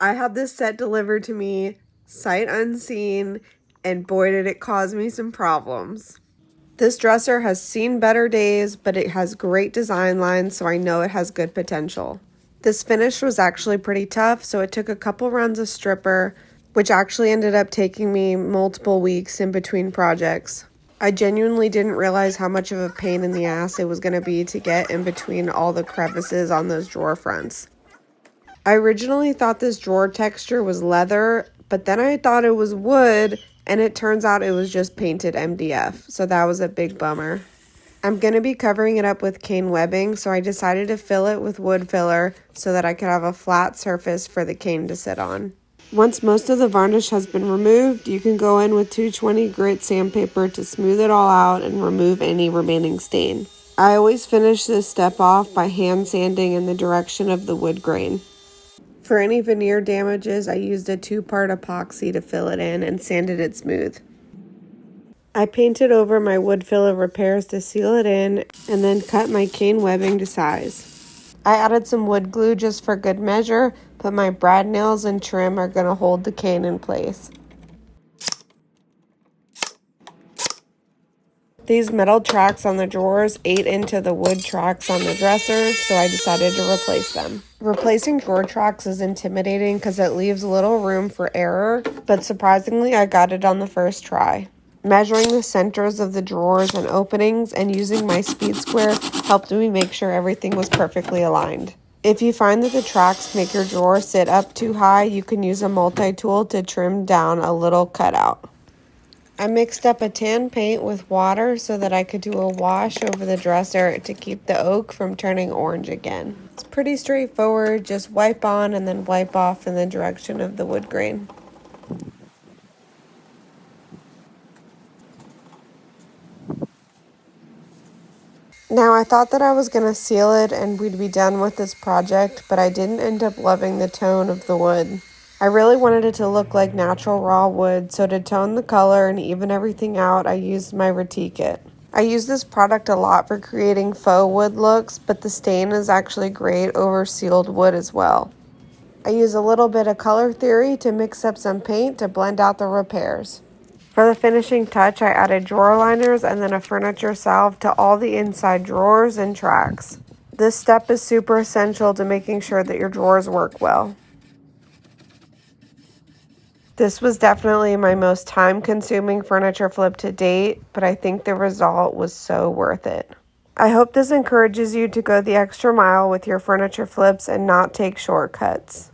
I had this set delivered to me, sight unseen, and boy did it cause me some problems. This dresser has seen better days, but it has great design lines, so I know it has good potential. This finish was actually pretty tough, so it took a couple runs of stripper, which actually ended up taking me multiple weeks in between projects. I genuinely didn't realize how much of a pain in the ass it was going to be to get in between all the crevices on those drawer fronts. I originally thought this drawer texture was leather, but then I thought it was wood, and it turns out it was just painted MDF, so that was a big bummer. I'm going to be covering it up with cane webbing, so I decided to fill it with wood filler so that I could have a flat surface for the cane to sit on. Once most of the varnish has been removed, you can go in with 220 grit sandpaper to smooth it all out and remove any remaining stain. I always finish this step off by hand sanding in the direction of the wood grain. For any veneer damages, I used a 2-part epoxy to fill it in and sanded it smooth. I painted over my wood filler repairs to seal it in and then cut my cane webbing to size. I added some wood glue just for good measure, but my brad nails and trim are going to hold the cane in place. These metal tracks on the drawers ate into the wood tracks on the dressers, so I decided to replace them. Replacing drawer tracks is intimidating because it leaves little room for error, but surprisingly I got it on the first try. Measuring the centers of the drawers and openings and using my speed square helped me make sure everything was perfectly aligned. If you find that the tracks make your drawer sit up too high, you can use a multi-tool to trim down a little cutout. I mixed up a tan paint with water so that I could do a wash over the dresser to keep the oak from turning orange again. It's pretty straightforward, just wipe on and then wipe off in the direction of the wood grain. Now, I thought that I was going to seal it and we'd be done with this project, but I didn't end up loving the tone of the wood. I really wanted it to look like natural raw wood, so to tone the color and even everything out, I used my Retikit. I use this product a lot for creating faux wood looks, but the stain is actually great over sealed wood as well. I use a little bit of color theory to mix up some paint to blend out the repairs. For the finishing touch, I added drawer liners and then a furniture salve to all the inside drawers and tracks. This step is super essential to making sure that your drawers work well. This was definitely my most time-consuming furniture flip to date, but I think the result was so worth it. I hope this encourages you to go the extra mile with your furniture flips and not take shortcuts.